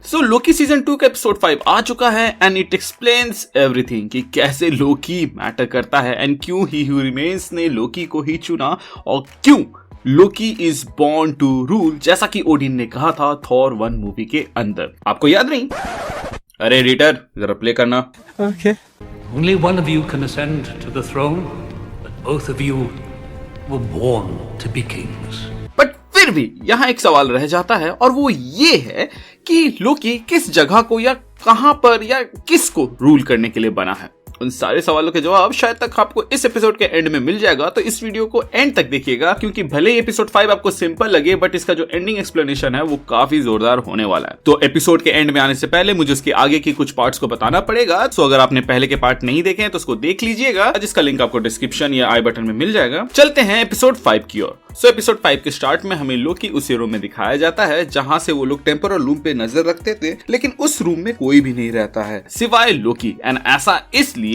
सो Loki season 2 का episode 5 आ चुका है एंड इट एक्सप्लेन्स एवरीथिंग कि कैसे लोकी मैटर करता है एंड क्यों ही रिमेन्स ने लोकी को ही चुना और क्यों Loki is born to rule, जैसा कि ओडिन ने कहा था थॉर 1 मूवी के अंदर। आपको याद नहीं? अरे एडिटर जरा प्ले करना। Okay. Only one of you can ascend to the throne, but both of you were born to be kings. But फिर भी यहाँ एक सवाल रह जाता है और वो ये है कि लोकी किस जगह को या कहां पर या किस को रूल करने के लिए बना है। उन सारे सवालों के जवाब शायद तक आपको इस एपिसोड के एंड में मिल जाएगा, तो इस वीडियो को एंड तक देखिएगा, क्योंकि भले ही एपिसोड 5 आपको सिंपल लगे बट इसका जो एंडिंग एक्सप्लेनेशन है वो काफी जोरदार होने वाला है। तो एपिसोड के एंड में आने से पहले मुझे उसके आगे की कुछ पार्ट्स को बताना पड़ेगा। तो अगर आपने पहले के पार्ट नहीं देखे हैं तो उसको देख लीजिएगा, जिसका लिंक आपको डिस्क्रिप्शन या आई बटन में मिल जाएगा। चलते हैं एपिसोड 5 की ओर। सो एपिसोड 5 के स्टार्ट में हमें लोकी उस रूम में दिखाया जाता है जहां से वो लोग टेम्पोरल रूम पे नजर रखते थे, लेकिन उस रूम में कोई भी नहीं रहता है सिवाय लोकी। एंड ऐसा इसलिए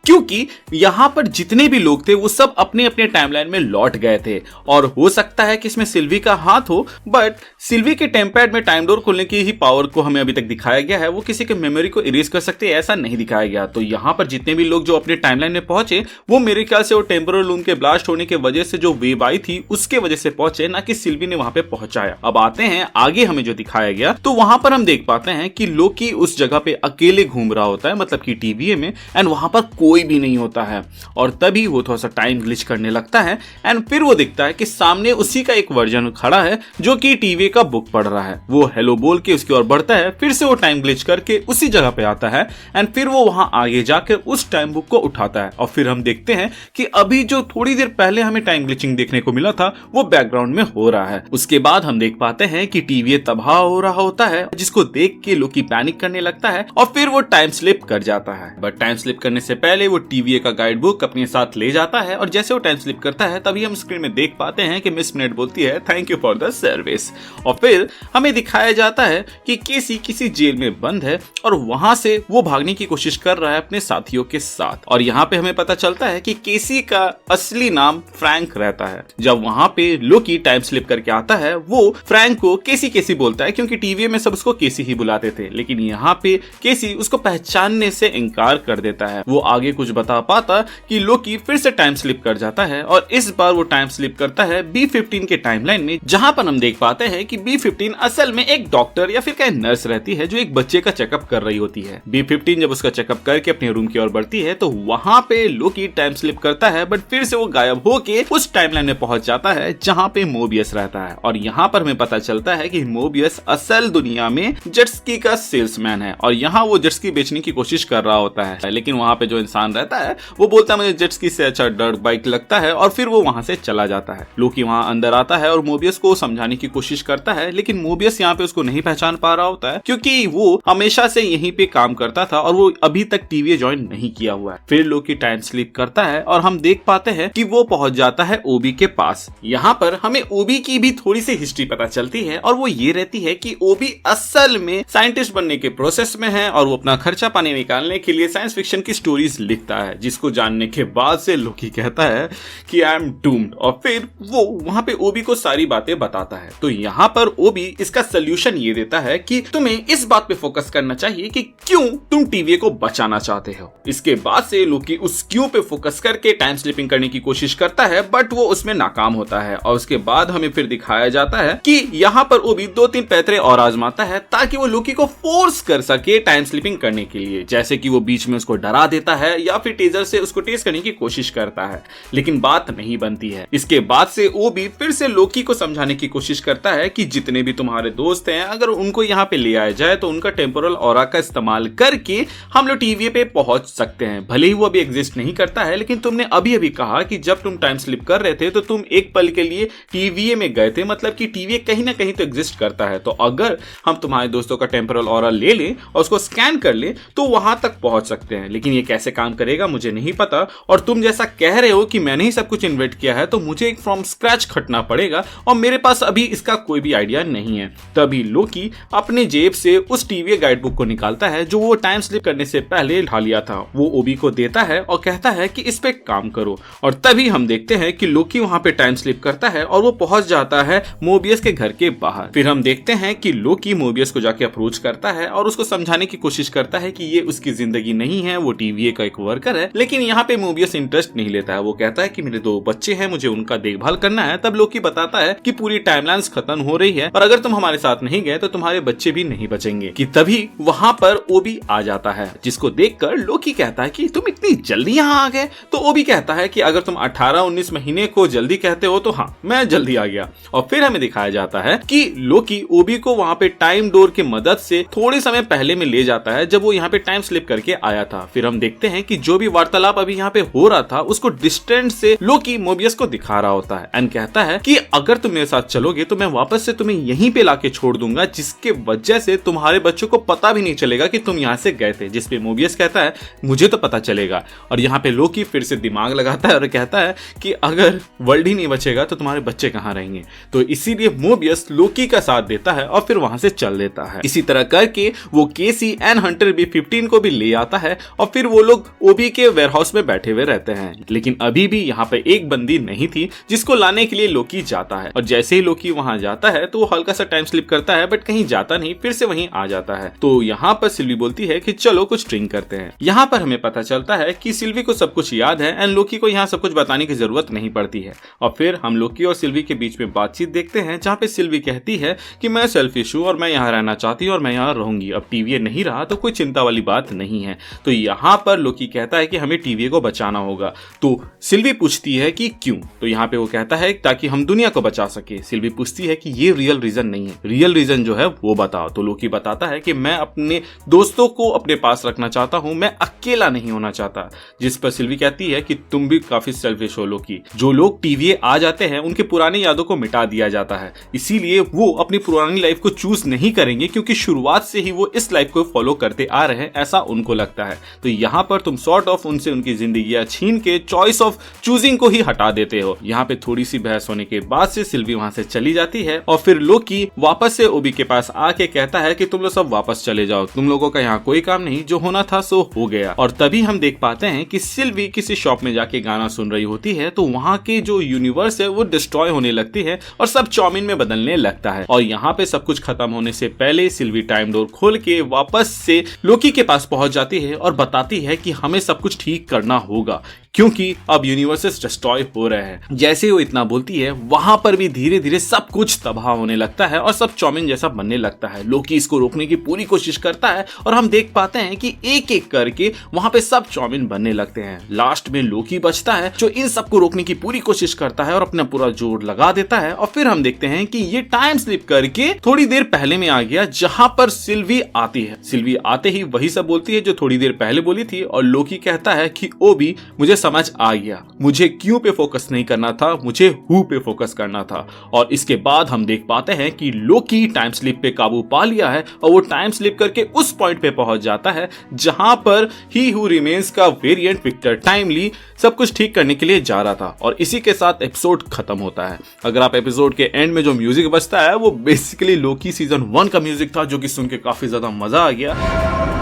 क्योंकि यहाँ पर जितने भी लोग थे वो सब अपने अपने टाइमलाइन में लौट गए थे, और हो सकता है कि इसमें सिल्वी का हाथ हो, बट सिल्वी के टेम्पैड में टाइम डोर खोलने की ही पावर को हमें अभी तक दिखाया गया है। वो किसी के मेमोरी को इरेज कर सकते हैं ऐसा नहीं दिखाया गया। तो यहाँ पर जितने भी लोग जो अपने टाइमलाइन में पहुंचे वो मेरे ख्याल से वो टेम्पोरल रूम के ब्लास्ट होने की वजह से जो वेव आई थी उसके वजह से पहुंचे, ना कि सिल्वी ने वहां पे पहुंचाया। अब आते हैं आगे हमें जो दिखाया गया, तो वहां पर हम देख पाते हैं कि लोकी उस जगह पे अकेले घूम रहा होता है, मतलब कि टीवीए में, एंड वहां पर कोई भी नहीं होता है। और तभी वो थोड़ा सा टाइम ग्लिच करने लगता है एंड फिर वो दिखता है कि सामने उसी का एक वर्जन खड़ा है जो कि टीवी का बुक पढ़ रहा है। वो हेलो बोल के उसकी ओर बढ़ता है, फिर से वो टाइम ग्लिच करके उसी जगह पे आता है एंड फिर वो वहां आगे जाकर उस टाइम बुक को उठाता है। और फिर हम देखते हैं कि अभी जो थोड़ी देर पहले हमें टाइम ग्लिचिंग देखने को मिला था वो बैकग्राउंड में हो रहा है। उसके बाद हम देख पाते हैं कि टीवी तबाह हो रहा होता है, जिसको देख के लोकी पैनिक करने लगता है और फिर वो टाइम स्लिप कर जाता है। बट टाइम स्लिप करने से पहले वो टीवी का गाइड बुक अपने साथ ले जाता है, और जैसे वो टाइम स्लिप करता है तभी हम स्क्रीन में देख पाते हैं कि मिस मिनट बोलती है thank you for the service. और फिर हमें दिखाया जाता है कि केसी किसी जेल में बंद है और वहां से वो भागने की कोशिश कर रहा है अपने साथियों के साथ। और यहाँ पे हमें पता चलता है कि केसी का असली नाम फ्रैंक रहता है। जब वहां पे लोकी टाइम स्लिप करके आता है वो फ्रैंक को केसी केसी बोलता है, क्योंकि टीवी में सब उसको केसी ही बुलाते थे, लेकिन यहाँ पे केसी उसको पहचानने से इनकार कर देता है। वो आगे कुछ बता पाता कि लोकी फिर से टाइम स्लिप कर जाता है और इस बार वो टाइम स्लिप करता है B15 के टाइमलाइन में, जहां पर हम देख पाते हैं कि B15 असल में एक डॉक्टर या फिर कहीं नर्स रहती है जो एक बच्चे का चेकअप कर रही होती है। B15 जब उसका चेकअप करके अपने रूम की ओर बढ़ती है तो वहां पे लोकी टाइम स्लिप करता है, बट फिर से वो गायब होके उस टाइमलाइन में पहुंच जाता है जहां पे मोबियस रहता है। और यहाँ पर हमें पता चलता है कि मोबियस असल दुनिया में जेटस्की का सेल्समैन है और यहाँ वो जेटस्की बेचने की कोशिश कर रहा होता है, लेकिन वहां पे जो इंसान रहता है वो बोलता है मुझे जेटस्की से अच्छा डर्ट बाइक लगता है, और फिर वो वहां से चला जाता है। लोकी वहां अंदर आता है और मोबियस को समझाने की कोशिश करता है, लेकिन मोबियस यहाँ पे उसको नहीं पहचान पा रहा होता है, क्योंकि वो हमेशा से यहीं पे काम करता था और वो अभी तक टीवी ज्वाइन नहीं किया हुआ है। फिर लोकी टाइम स्लिप करता है और हम देख पाते हैं कि वो पहुंच जाता है ओबी के पास। यहाँ पर हमें ओबी की भी थोड़ी सी हिस्ट्री पता चलती है, और वो ये रहती है कि ओबी असल में साइंटिस्ट बनने के प्रोसेस में है और वो अपना खर्चा पानी निकालने के लिए साइंस फिक्शन की स्टोरीज लिखता है, जिसको जानने के बाद से लोकी कहता है कि आई एम डूम्ड, और फिर वो वहां पे ओबी को सारी बातें बताता है। तो यहाँ पर ओबी इसका सोल्यूशन ये देता है कि तुम्हें इस बात पे फोकस करना चाहिए कि क्यों तुम टीवी को बचाना चाहते हो। इसके बाद से लोकी उस क्यों पे फोकस करके टाइम स्लिपिंग करने की कोशिश करता है, बट वो उसमें नाकाम होता है। और उसके बाद हमें फिर दिखाया जाता है कि यहाँ पर ओबी 2-3 पैतरे और आजमाता है ताकि वो लोकी को फोर्स कर सके टाइम स्लिपिंग करने के लिए, जैसे कि वो बीच में उसको डरा देता है या फिर टेजर से उसको टेस्ट करने की कोशिश करता है, लेकिन बात नहीं बनती है। इसके बाद से ओबी फिर से लोकी को समझाने की कोशिश करता है कि जितने भी तुम्हारे दोस्त हैं अगर उनको यहाँ पे ले आया जाए तो उनका टेम्पोरल ऑरा का इस्तेमाल करके हम लोग टीवी पे पहुंच सकते हैं। भले ही वो अभी एग्जिस्ट नहीं करता है, लेकिन तुमने अभी अभी कहा कि जब तुम टाइम स्लिप कर रहे थे तो तुम एक पल के लिए टीवी में गए थे, मतलब कि टीवी कहीं ना कहीं तो एग्जिस्ट करता है। तो अगर हम तुम्हारे दोस्तों का टेम्पोरल ऑरा ले लें और उसको स्कैन कर ले तो वहां तक पहुंच सकते हैं। लेकिन ये कैसे काम काम करेगा मुझे नहीं पता, और तुम जैसा कह रहे हो कि मैंने ही सब कुछ इन्वेंट किया है, तो मुझे एक फ्रॉम स्क्रैच खटना पड़ेगा और मेरे पास अभी इसका कोई भी आइडिया नहीं है। तभी लोकी अपने जेब से उस टीवीए गाइड बुक को निकालता है जो वो टाइम स्लिप करने से पहले ढा लिया था। वो ओबी को देता है और कहता है कि इस पे काम करो, और तभी हम देखते हैं कि लोकी वहां पे टाइम स्लिप करता है और वो पहुंच जाता है मोबियस के घर के बाहर। फिर हम देखते हैं कि लोकी मोबियस को जाके अप्रोच करता है और उसको समझाने की कोशिश करता है कि ये उसकी जिंदगी नहीं है, वो टीवीए का एक वर्कर है। लेकिन यहाँ पे मोबियस इंटरेस्ट नहीं लेता है। वो कहता है कि मेरे 2 बच्चे हैं, मुझे उनका देखभाल करना है। तब लोकी बताता है कि पूरी टाइमलाइंस खत्म हो रही है और अगर तुम हमारे साथ नहीं गए तो तुम्हारे बच्चे भी नहीं बचेंगे। कि तभी वहां पर ओबी आ जाता है, जिसको देखकर लोकी कहता है कि तुम इतनी जल्दी यहाँ आ गए। तो ओबी कहता है कि अगर तुम 18-19 महीने को जल्दी कहते हो तो हाँ, मैं जल्दी आ गया। और फिर हमें दिखाया जाता है कि लोकी ओबी को वहां पे टाइम डोर की मदद से थोड़े समय पहले में ले जाता है जब वो यहाँ पे टाइम स्लिप करके आया था। फिर हम देखते हैं कि जो भी वार्तालाप अभी यहाँ पे हो रहा था उसको डिस्टेंस से लोकी मोबियस को दिखा रहा होता है एंड कहता है कि अगर तुम मेरे साथ चलोगे तो मैं वापस से तुम्हें यहीं पे लाके छोड़ दूंगा, जिसके वजह से तुम्हारे बच्चों को पता भी नहीं चलेगा कि तुम यहाँ से गए थे। जिस पे मोबियस कहता है मुझे तो पता चलेगा। और यहाँ पे लोकी फिर से दिमाग लगाता है और कहता है कि अगर वर्ल्ड ही नहीं बचेगा तो तुम्हारे बच्चे कहाँ रहेंगे। तो इसीलिए मोबियस लोकी का साथ देता है और फिर वहां से चल देता है। इसी तरह करके वो केसी एंड हंटर बी 15 को भी ले आता है और फिर वो लोग ओबी के वेयरहाउस में बैठे हुए रहते हैं। लेकिन अभी भी यहाँ पे एक बंदी नहीं थी जिसको लाने के लिए लोकी जाता है। और जैसे ही लोकी वहां जाता है तो वो हल्का सा टाइम स्लिप करता है बट कहीं जाता नहीं, फिर से वहीं आ जाता है। तो यहाँ पर सिल्वी बोलती है कि चलो कुछ ड्रिंक करते हैं। यहाँ पर हमें पता चलता है कि सिल्वी को सब कुछ याद है एंड लोकी को यहाँ सब कुछ बताने की जरूरत नहीं पड़ती है। और फिर हम लोकी और सिल्वी के बीच में बातचीत देखते हैं जहाँ पे सिल्वी कहती है कि मैं सेल्फिश हूँ और मैं यहाँ रहना चाहती हूँ और मैं यहाँ रहूंगी। अब टीवीए नहीं रहा तो कोई चिंता वाली बात नहीं है। तो यहाँ पर लोकी कहता है कि हमें टीवीए को बचाना होगा। तो सिल्वी पूछती है कि क्यों? तो यहाँ पे वो कहता है ताकि हम दुनिया को बचा सके। सिल्वी पूछती है कि ये रियल रीजन नहीं है, रियल रीजन जो है वो बताओ। तो लोकी बताता है कि मैं अपने दोस्तों को अपने पास रखना चाहता हूँ, मैं अकेला नहीं होना चाहता। जिस पर सिल्वी कहती है कि तुम भी काफी सेल्फिश हो लोकी। जो लोग टीवीए आ जाते हैं उनके पुरानी यादों को मिटा दिया जाता है, इसीलिए वो अपनी पुरानी लाइफ को चूज नहीं करेंगे क्योंकि शुरुआत से ही वो इस लाइफ को फॉलो करते आ रहे हैं, ऐसा उनको लगता है। तो यहाँ पर तुम सॉर्ट ऑफ उनसे उनकी जिंदगी छीन के चॉइस ऑफ चूजिंग को ही हटा देते हो। यहाँ पे थोड़ी सी बहस होने के बाद से सिल्वी वहां से चली जाती है और फिर लोकी वापस से ओबी के पास आके कहता है कि तुम लोग सब वापस चले जाओ, तुम लोगों का यहाँ कोई काम नहीं, जो होना था सो हो गया। और तभी हम देख पाते हैं कि सिल्वी किसी शॉप में जाके गाना सुन रही होती है तो वहाँ के जो यूनिवर्स है वो डिस्ट्रॉय होने लगती है और सब चाउमीन में बदलने लगता है। और यहाँ पे सब कुछ खत्म होने से पहले सिल्वी टाइम डोर खोल के वापस से लोकी के पास पहुंच जाती है और बताती है कि हमें सब कुछ ठीक करना होगा क्योंकि अब यूनिवर्सेस डिस्ट्रॉय हो रहे हैं। जैसे वो इतना बोलती है वहां पर भी धीरे धीरे सब कुछ तबाह होने लगता है और सब चाउमीन जैसा बनने लगता है। लोकी इसको रोकने की पूरी कोशिश करता है और हम देख पाते हैं कि एक एक करके वहां पे सब चाउमीन बनने लगते हैं। लास्ट में लोकी बचता है जो इन सबको रोकने की पूरी कोशिश करता है और अपना पूरा जोर लगा देता है। और फिर हम देखते हैं कि ये टाइम स्लिप करके थोड़ी देर पहले में आ गया जहां पर सिल्वी आती है। सिल्वी आते ही वही सब बोलती है जो थोड़ी देर पहले बोली थी और लोकी कहता है कि ओबी मुझे समझ आ गया, मुझे क्यों पे फोकस नहीं करना था, मुझे हु पे फोकस करना था। और इसके बाद हम देख पाते हैं कि लोकी टाइम स्लिप पे काबू पा लिया है और वो टाइम स्लिप करके उस पॉइंट पे पहुंच जाता है जहां पर ही हु रिमेन्स का वेरिएंट विक्टर टाइमली सब कुछ ठीक करने के लिए जा रहा था। और इसी के साथ एपिसोड खत्म होता है। अगर आप एपिसोड के एंड में जो म्यूजिक बजता है वो बेसिकली लोकी सीजन 1 का म्यूजिक था जो कि सुन के काफी ज्यादा मजा आ गया।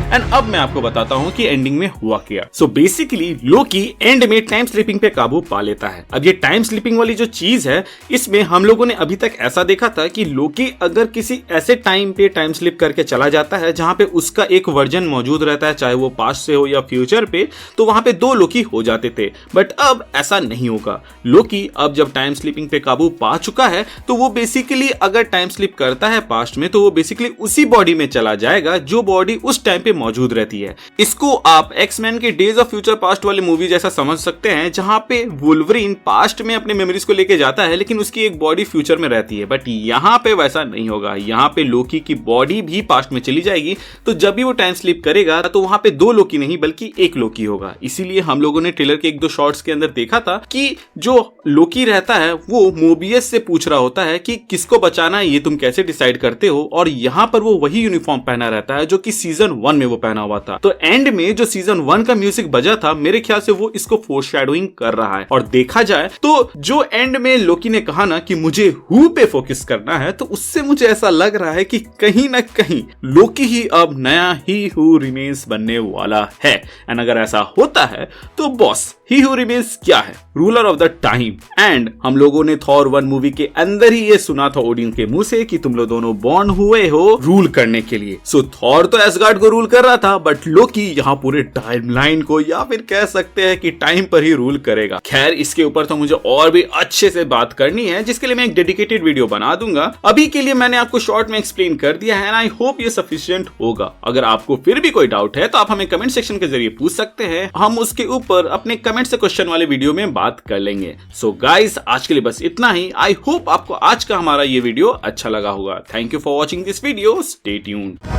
एंड अब मैं आपको बताता हूँ कि एंडिंग में हुआ क्या। सो बेसिकली लोकी एंड में टाइम स्लिपिंग पे काबू पा लेता है। अब ये टाइम स्लिपिंग वाली जो चीज है इसमें हम लोगों ने अभी तक ऐसा देखा था कि लोकी अगर किसी ऐसे टाइम पे टाइम स्लिप करके चला जाता है जहां पे उसका एक वर्जन मौजूद रहता है, चाहे वो पास्ट से हो या फ्यूचर पे, तो वहां पे 2 लोकी हो जाते थे। बट अब ऐसा नहीं होगा। लोकी अब जब टाइम स्लिपिंग पे काबू पा चुका है तो वो बेसिकली अगर टाइम स्लिप करता है पास्ट में तो वो बेसिकली उसी बॉडी में चला जाएगा जो बॉडी उस टाइम पे मौजूद रहती है। इसको आप एक्समैन के डेज ऑफ फ्यूचर पास्ट वाले मूवी जैसा समझ सकते हैं, जहां पे वुल्वरीन पास्ट में अपने मेमोरीज को लेके जाता है लेकिन उसकी एक बॉडी फ्यूचर में रहती है। बट यहाँ पे वैसा नहीं होगा, यहाँ पे लोकी की बॉडी भी पास्ट में चली जाएगी। तो जब भी वो टाइम स्लिप करेगा तो वहां पे 2 लोकी नहीं बल्कि 1 लोकी होगा। इसीलिए हम लोगों ने ट्रेलर के 1-2 शॉट्स के अंदर देखा था कि जो लोकी रहता है वो मोबियस से पूछ रहा होता है कि किसको बचाना है, ये तुम कैसे डिसाइड करते हो। और यहाँ पर वो वही यूनिफॉर्म पहना रहता है जो कि सीजन 1 में वो पहना हुआ था। तो एंड में जो सीजन 1 का म्यूजिक बजा था, मेरे ख्याल से वो इसको फोरशैडोइंग कर रहा है। और देखा जाए तो जो एंड में लोकी ने कहा ना कि मुझे हु पे फोकस करना है, तो उससे मुझे ऐसा लग रहा है कि कहीं ना कहीं लोकी ही अब नया ही हु रिमेन्स बनने वाला है। एंड अगर ऐसा होता है तो बॉस ही हु रिमेन्स क्या है? Ruler of the time. And हम लोगों ने थॉर 1 मूवी के अंदर ही ये सुना था ओडिन के मुंह से कि तुम लोग दोनों बॉर्न हुए हो रूल करने के लिए। सो थॉर तो एसगार्ड को रूल कर रहा था, बट लोकी यहाँ पूरे टाइमलाइन को, या फिर कह सकते हैं कि टाइम पर ही रूल करेगा। खैर, इसके ऊपर तो मुझे और भी अच्छे से बात करनी है, जिसके लिए मैं एक डेडिकेटेड वीडियो बना दूंगा। अभी के लिए मैंने आपको शॉर्ट में एक्सप्लेन कर दिया है, एंड आई होप ये सफिशिएंट होगा। अगर आपको फिर भी कोई डाउट है तो आप हमें कमेंट सेक्शन के जरिए पूछ सकते हैं, हम उसके ऊपर अपने कमेंट से क्वेश्चन वाले वीडियो में बात कर लेंगे। सो गाइस, आज के लिए बस इतना ही। आई होप आपको आज का हमारा ये वीडियो अच्छा लगा होगा। Thank you for watching this video. Stay tuned.